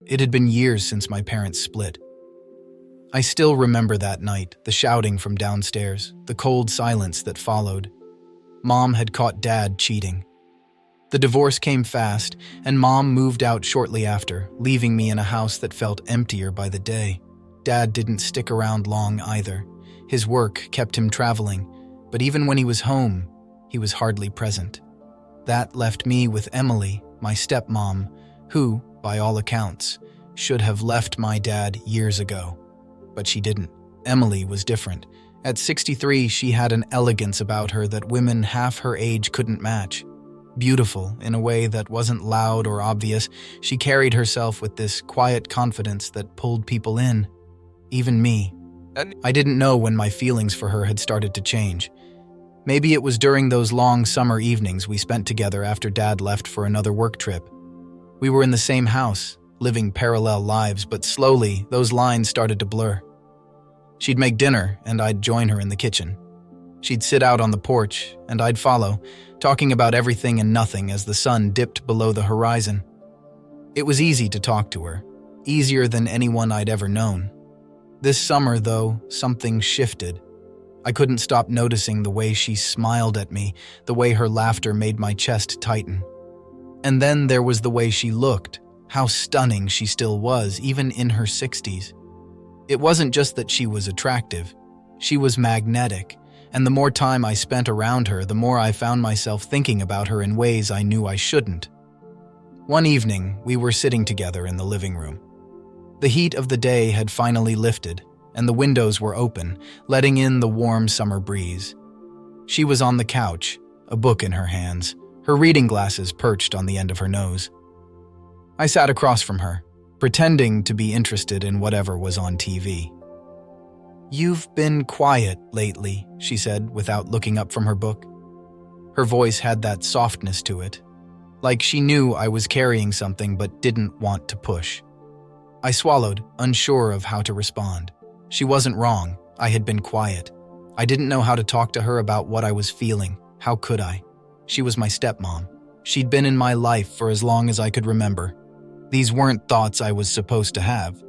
It had been years since my parents split. I still remember that night, the shouting from downstairs, the cold silence that followed. Mom had caught Dad cheating. The divorce came fast, and Mom moved out shortly after, leaving me in a house that felt emptier by the day. Dad didn't stick around long either. His work kept him traveling, but even when he was home, he was hardly present. That left me with Emily, my stepmom, who, by all accounts, should have left my dad years ago. But she didn't. Emily was different. At 63, she had an elegance about her that women half her age couldn't match. Beautiful in a way that wasn't loud or obvious, she carried herself with this quiet confidence that pulled people in, even me. I didn't know when my feelings for her had started to change. Maybe it was during those long summer evenings we spent together after Dad left for another work trip. We were in the same house, living parallel lives, but slowly those lines started to blur. She'd make dinner, and I'd join her in the kitchen. She'd sit out on the porch, and I'd follow, talking about everything and nothing as the sun dipped below the horizon. It was easy to talk to her, easier than anyone I'd ever known. This summer, though, something shifted. I couldn't stop noticing the way she smiled at me, the way her laughter made my chest tighten. And then there was the way she looked, how stunning she still was, even in her 60s. It wasn't just that she was attractive. She was magnetic, and the more time I spent around her, the more I found myself thinking about her in ways I knew I shouldn't. One evening, we were sitting together in the living room. The heat of the day had finally lifted, and the windows were open, letting in the warm summer breeze. She was on the couch, a book in her hands, her reading glasses perched on the end of her nose. I sat across from her, pretending to be interested in whatever was on TV. "You've been quiet lately," she said without looking up from her book. Her voice had that softness to it, like she knew I was carrying something but didn't want to push. I swallowed, unsure of how to respond. She wasn't wrong. I had been quiet. I didn't know how to talk to her about what I was feeling. How could I? She was my stepmom. She'd been in my life for as long as I could remember. These weren't thoughts I was supposed to have.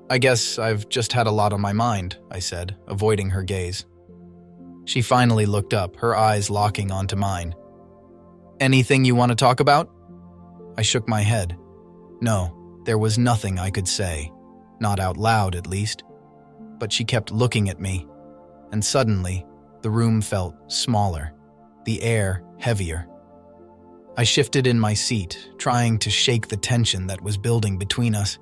"I guess I've just had a lot on my mind," I said, avoiding her gaze. She finally looked up, her eyes locking onto mine. "Anything you want to talk about?" I shook my head. No, there was nothing I could say. Not out loud, at least. But she kept looking at me, and suddenly, the room felt smaller, the air heavier. I shifted in my seat, trying to shake the tension that was building between us.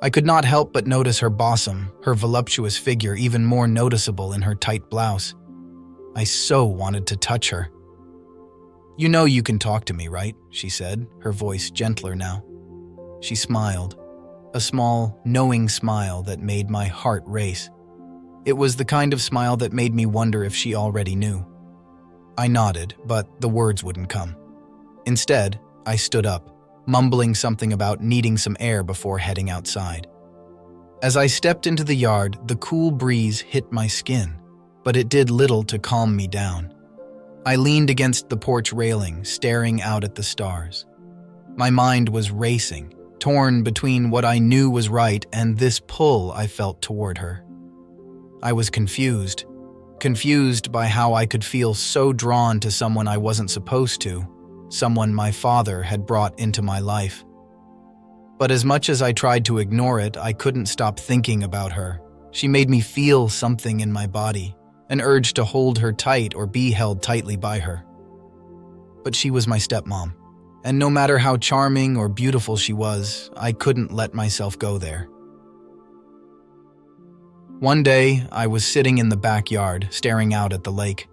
I could not help but notice her bosom, her voluptuous figure even more noticeable in her tight blouse. I so wanted to touch her. "You know you can talk to me, right?" she said, her voice gentler now. She smiled, a small, knowing smile that made my heart race. It was the kind of smile that made me wonder if she already knew. I nodded, but the words wouldn't come. Instead, I stood up, mumbling something about needing some air before heading outside. As I stepped into the yard, the cool breeze hit my skin, but it did little to calm me down. I leaned against the porch railing, staring out at the stars. My mind was racing, torn between what I knew was right and this pull I felt toward her. I was confused by how I could feel so drawn to someone I wasn't supposed to, someone my father had brought into my life. But as much as I tried to ignore it, I couldn't stop thinking about her. She made me feel something in my body, an urge to hold her tight or be held tightly by her. But she was my stepmom, and no matter how charming or beautiful she was, I couldn't let myself go there. One day, I was sitting in the backyard, staring out at the lake.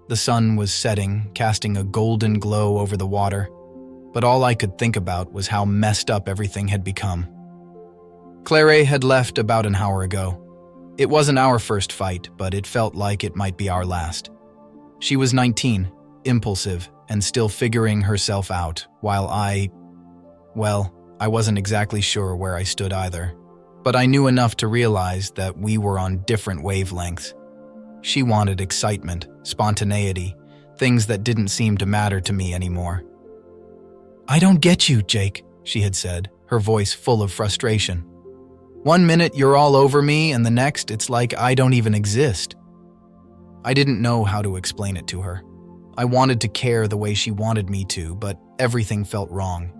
The sun was setting, casting a golden glow over the water, but all I could think about was how messed up everything had become. Claire had left about an hour ago. It wasn't our first fight, but it felt like it might be our last. She was 19, impulsive, and still figuring herself out, while I wasn't exactly sure where I stood either. But I knew enough to realize that we were on different wavelengths. She wanted excitement, spontaneity, things that didn't seem to matter to me anymore. "I don't get you, Jake," she had said, her voice full of frustration. "One minute you're all over me, and the next it's like I don't even exist." I didn't know how to explain it to her. I wanted to care the way she wanted me to, but everything felt wrong.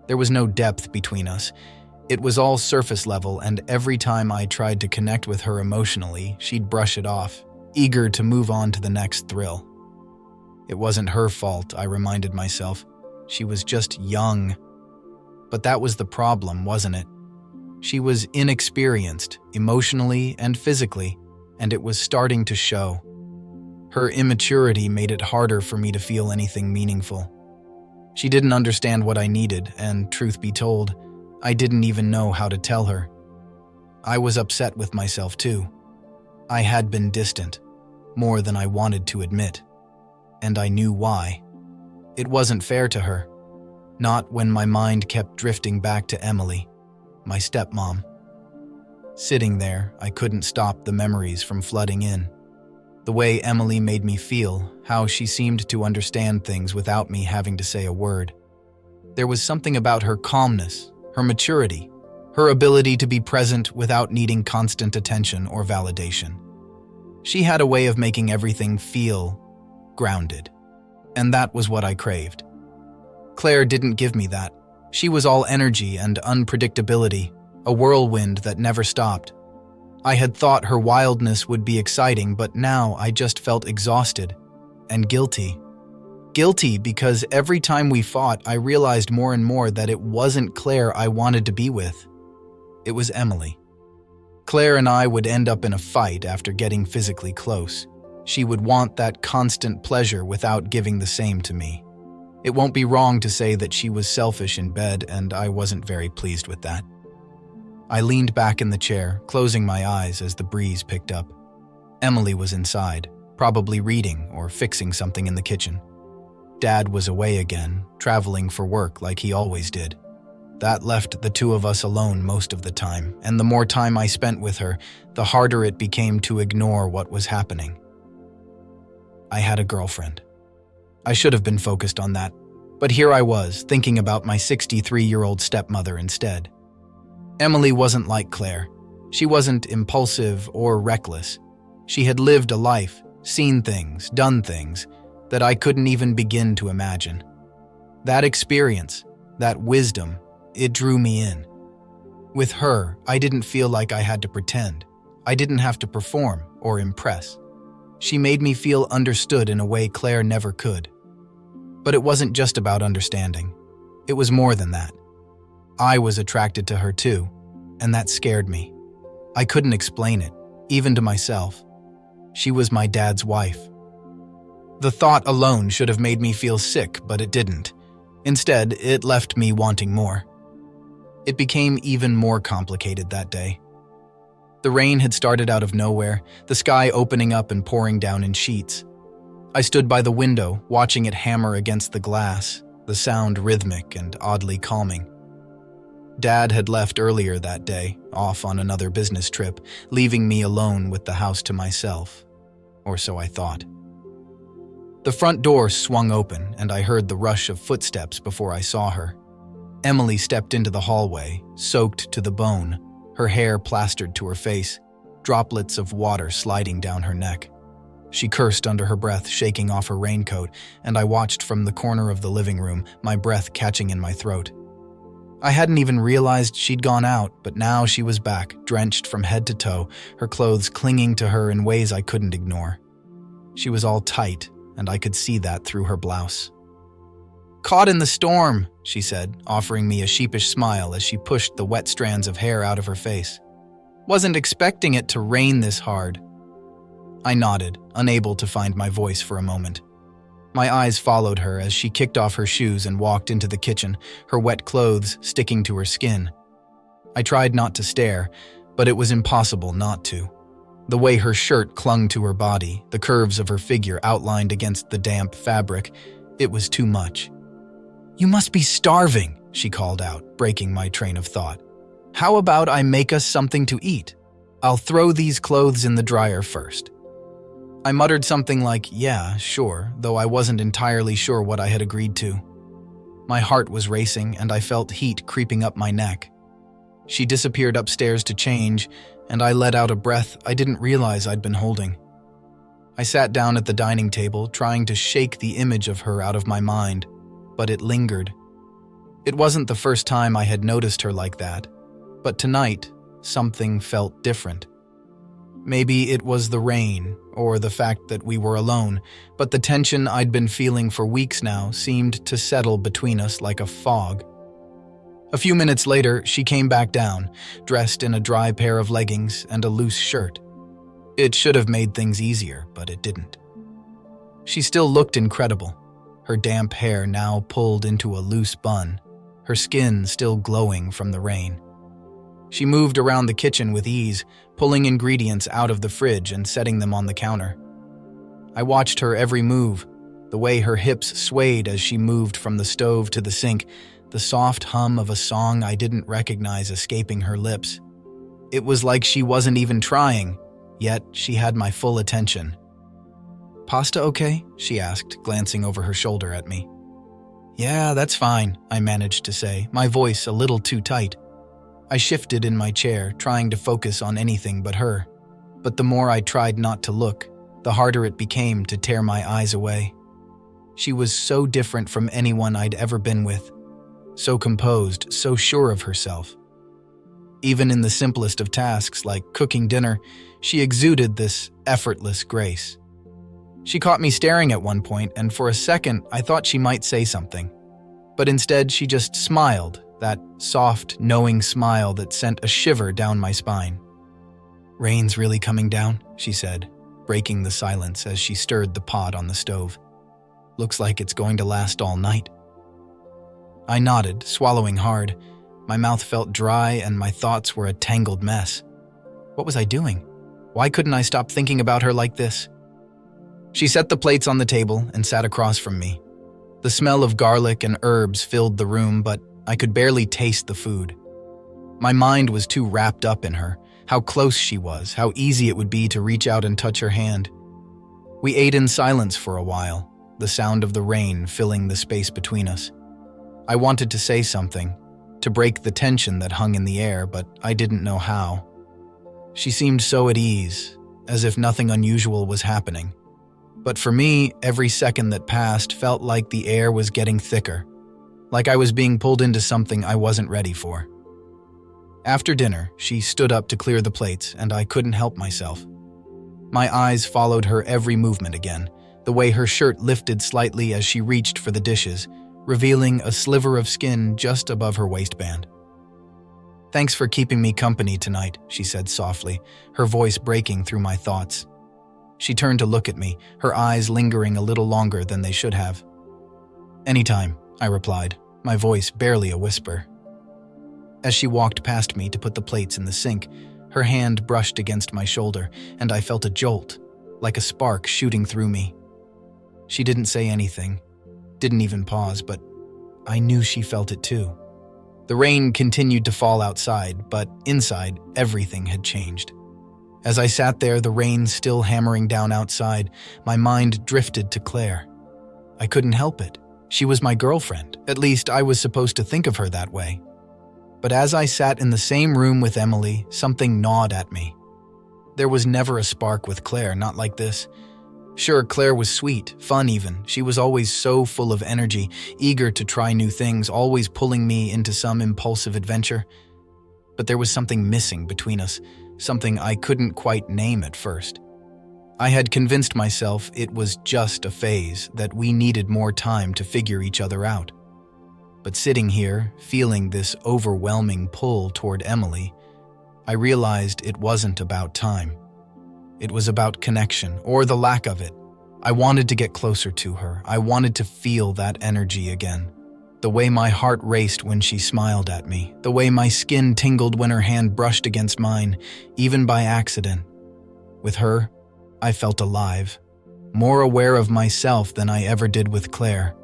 There was no depth between us. It was all surface level, and every time I tried to connect with her emotionally, she'd brush it off, eager to move on to the next thrill. It wasn't her fault, I reminded myself. She was just young. But that was the problem, wasn't it? She was inexperienced, emotionally and physically, and it was starting to show. Her immaturity made it harder for me to feel anything meaningful. She didn't understand what I needed, and truth be told, I didn't even know how to tell her. I was upset with myself too. I had been distant, more than I wanted to admit, and I knew why. It wasn't fair to her, not when my mind kept drifting back to Emily, my stepmom. Sitting there, I couldn't stop the memories from flooding in. The way Emily made me feel, how she seemed to understand things without me having to say a word. There was something about her calmness, her maturity, her ability to be present without needing constant attention or validation. She had a way of making everything feel grounded, and that was what I craved. Claire didn't give me that. She was all energy and unpredictability, a whirlwind that never stopped. I had thought her wildness would be exciting, but now I just felt exhausted and guilty. Guilty because every time we fought, I realized more and more that it wasn't Claire I wanted to be with. It was Emily. Claire and I would end up in a fight after getting physically close. She would want that constant pleasure without giving the same to me. It won't be wrong to say that she was selfish in bed, and I wasn't very pleased with that. I leaned back in the chair, closing my eyes as the breeze picked up. Emily was inside, probably reading or fixing something in the kitchen. Dad was away again, traveling for work like he always did. That left the two of us alone most of the time, and the more time I spent with her, the harder it became to ignore what was happening. I had a girlfriend. I should have been focused on that, but here I was, thinking about my 63-year-old stepmother instead. Emily wasn't like Claire. She wasn't impulsive or reckless. She had lived a life, seen things, done things that I couldn't even begin to imagine. That experience, that wisdom, it drew me in. With her, I didn't feel like I had to pretend. I didn't have to perform or impress. She made me feel understood in a way Claire never could. But it wasn't just about understanding. It was more than that. I was attracted to her too, and that scared me. I couldn't explain it, even to myself. She was my dad's wife. The thought alone should have made me feel sick, but it didn't. Instead, it left me wanting more. It became even more complicated that day. The rain had started out of nowhere, the sky opening up and pouring down in sheets. I stood by the window, watching it hammer against the glass, the sound rhythmic and oddly calming. Dad had left earlier that day, off on another business trip, leaving me alone with the house to myself. Or so I thought. The front door swung open, and I heard the rush of footsteps before I saw her. Emily stepped into the hallway, soaked to the bone, her hair plastered to her face, droplets of water sliding down her neck. She cursed under her breath, shaking off her raincoat, and I watched from the corner of the living room, my breath catching in my throat. I hadn't even realized she'd gone out, but now she was back, drenched from head to toe, her clothes clinging to her in ways I couldn't ignore. She was all tight, and I could see that through her blouse. "Caught in the storm," she said, offering me a sheepish smile as she pushed the wet strands of hair out of her face. "Wasn't expecting it to rain this hard." I nodded, unable to find my voice for a moment. My eyes followed her as she kicked off her shoes and walked into the kitchen, her wet clothes sticking to her skin. I tried not to stare, but it was impossible not to. The way her shirt clung to her body, the curves of her figure outlined against the damp fabric, it was too much. "You must be starving," she called out, breaking my train of thought. "How about I make us something to eat? I'll throw these clothes in the dryer first." I muttered something like, "Yeah, sure," though I wasn't entirely sure what I had agreed to. My heart was racing and I felt heat creeping up my neck. She disappeared upstairs to change, and I let out a breath I didn't realize I'd been holding. I sat down at the dining table, trying to shake the image of her out of my mind, but it lingered. It wasn't the first time I had noticed her like that, but tonight, something felt different. Maybe it was the rain, or the fact that we were alone, but the tension I'd been feeling for weeks now seemed to settle between us like a fog. A few minutes later, she came back down, dressed in a dry pair of leggings and a loose shirt. It should have made things easier, but it didn't. She still looked incredible, her damp hair now pulled into a loose bun, her skin still glowing from the rain. She moved around the kitchen with ease, pulling ingredients out of the fridge and setting them on the counter. I watched her every move, the way her hips swayed as she moved from the stove to the sink, the soft hum of a song I didn't recognize escaping her lips. It was like she wasn't even trying, yet she had my full attention. "Pasta okay?" she asked, glancing over her shoulder at me. "Yeah, that's fine," I managed to say, my voice a little too tight. I shifted in my chair, trying to focus on anything but her. But the more I tried not to look, the harder it became to tear my eyes away. She was so different from anyone I'd ever been with. So composed, so sure of herself. Even in the simplest of tasks like cooking dinner, she exuded this effortless grace. She caught me staring at one point, and for a second I thought she might say something. But instead she just smiled, that soft, knowing smile that sent a shiver down my spine. "Rain's really coming down," she said, breaking the silence as she stirred the pot on the stove. "Looks like it's going to last all night." I nodded, swallowing hard. My mouth felt dry and my thoughts were a tangled mess. What was I doing? Why couldn't I stop thinking about her like this? She set the plates on the table and sat across from me. The smell of garlic and herbs filled the room, but I could barely taste the food. My mind was too wrapped up in her, how close she was, how easy it would be to reach out and touch her hand. We ate in silence for a while, the sound of the rain filling the space between us. I wanted to say something, to break the tension that hung in the air, but I didn't know how. She seemed so at ease, as if nothing unusual was happening. But for me, every second that passed felt like the air was getting thicker, like I was being pulled into something I wasn't ready for. After dinner, she stood up to clear the plates, and I couldn't help myself. My eyes followed her every movement again, the way her shirt lifted slightly as she reached for the dishes, revealing a sliver of skin just above her waistband. "Thanks for keeping me company tonight," she said softly, her voice breaking through my thoughts. She turned to look at me, her eyes lingering a little longer than they should have. "Anytime," I replied, my voice barely a whisper. As she walked past me to put the plates in the sink, her hand brushed against my shoulder, and I felt a jolt, like a spark shooting through me. She didn't say anything, didn't even pause, but I knew she felt it too. The rain continued to fall outside, but inside, everything had changed. As I sat there, the rain still hammering down outside, my mind drifted to Claire. I couldn't help it. She was my girlfriend. At least I was supposed to think of her that way. But as I sat in the same room with Emily, something gnawed at me. There was never a spark with Claire, not like this. Sure, Claire was sweet, fun even. She was always so full of energy, eager to try new things, always pulling me into some impulsive adventure. But there was something missing between us, something I couldn't quite name at first. I had convinced myself it was just a phase, that we needed more time to figure each other out. But sitting here, feeling this overwhelming pull toward Emily, I realized it wasn't about time. It was about connection, or the lack of it. I wanted to get closer to her. I wanted to feel that energy again. The way my heart raced when she smiled at me, the way my skin tingled when her hand brushed against mine, even by accident. With her, I felt alive, more aware of myself than I ever did with Claire.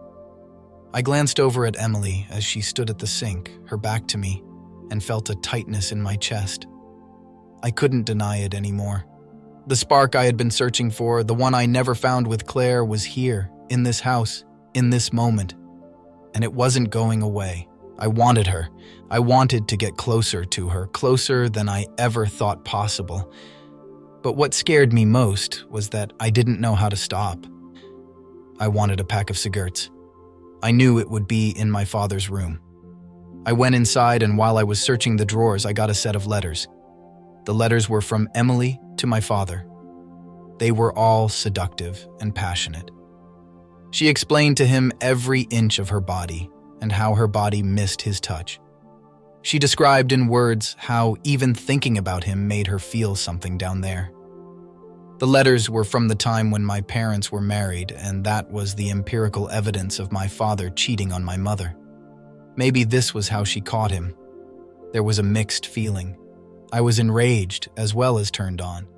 I glanced over at Emily as she stood at the sink, her back to me, and felt a tightness in my chest. I couldn't deny it anymore. The spark I had been searching for, the one I never found with Claire, was here, in this house, in this moment. and it wasn't going away. I wanted her. I wanted to get closer to her, closer than I ever thought possible. But what scared me most was that I didn't know how to stop. I wanted a pack of cigarettes. I knew it would be in my father's room. I went inside, and while I was searching the drawers, I got a set of letters. The letters were from Emily to my father. They were all seductive and passionate. She explained to him every inch of her body and how her body missed his touch. She described in words how even thinking about him made her feel something down there. The letters were from the time when my parents were married, and that was the empirical evidence of my father cheating on my mother. Maybe this was how she caught him. There was a mixed feeling. I was enraged as well as turned on.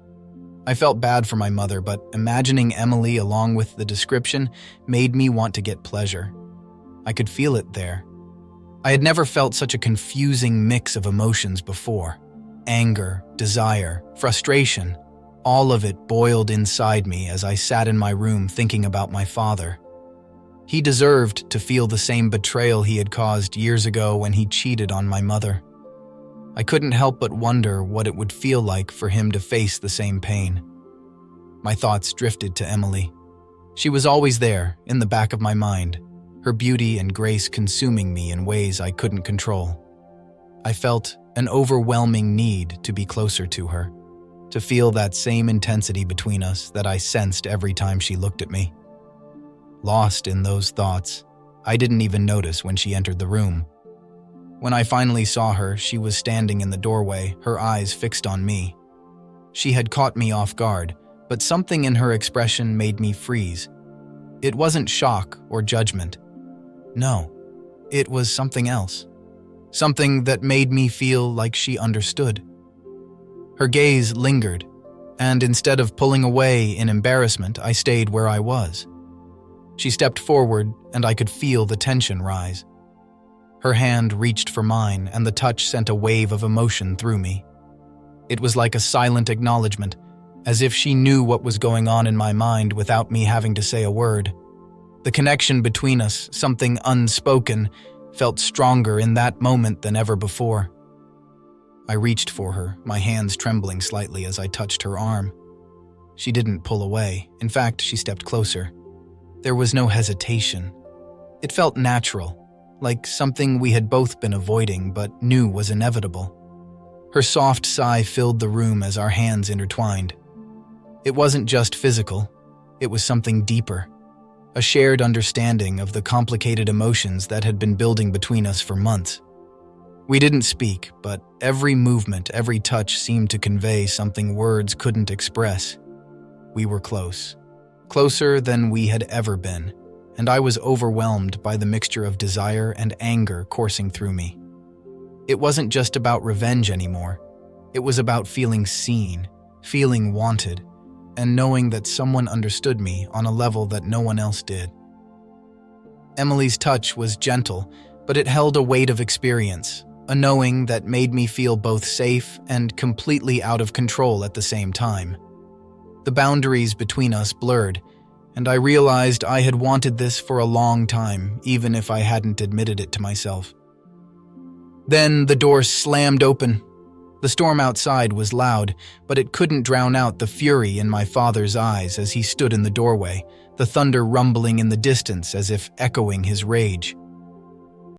I felt bad for my mother, but imagining Emily along with the description made me want to get pleasure. I could feel it there. I had never felt such a confusing mix of emotions before. Anger, desire, frustration, all of it boiled inside me as I sat in my room thinking about my father. He deserved to feel the same betrayal he had caused years ago when he cheated on my mother. I couldn't help but wonder what it would feel like for him to face the same pain. My thoughts drifted to Emily. She was always there, in the back of my mind, her beauty and grace consuming me in ways I couldn't control. I felt an overwhelming need to be closer to her, to feel that same intensity between us that I sensed every time she looked at me. Lost in those thoughts, I didn't even notice when she entered the room. When I finally saw her, she was standing in the doorway, her eyes fixed on me. She had caught me off guard, but something in her expression made me freeze. It wasn't shock or judgment. No, it was something else. Something that made me feel like she understood. Her gaze lingered, and instead of pulling away in embarrassment, I stayed where I was. She stepped forward, and I could feel the tension rise. Her hand reached for mine, and the touch sent a wave of emotion through me. It was like a silent acknowledgement, as if she knew what was going on in my mind without me having to say a word. The connection between us, something unspoken, felt stronger in that moment than ever before. I reached for her, my hands trembling slightly as I touched her arm. She didn't pull away. In fact, she stepped closer. There was no hesitation. It felt natural, like something we had both been avoiding but knew was inevitable. Her soft sigh filled the room as our hands intertwined. It wasn't just physical, it was something deeper, a shared understanding of the complicated emotions that had been building between us for months. We didn't speak, but every movement, every touch seemed to convey something words couldn't express. We were close, closer than we had ever been, and I was overwhelmed by the mixture of desire and anger coursing through me. It wasn't just about revenge anymore. It was about feeling seen, feeling wanted, and knowing that someone understood me on a level that no one else did. Emily's touch was gentle, but it held a weight of experience, a knowing that made me feel both safe and completely out of control at the same time. The boundaries between us blurred, and I realized I had wanted this for a long time, even if I hadn't admitted it to myself. Then the door slammed open. The storm outside was loud, but it couldn't drown out the fury in my father's eyes as he stood in the doorway, the thunder rumbling in the distance as if echoing his rage.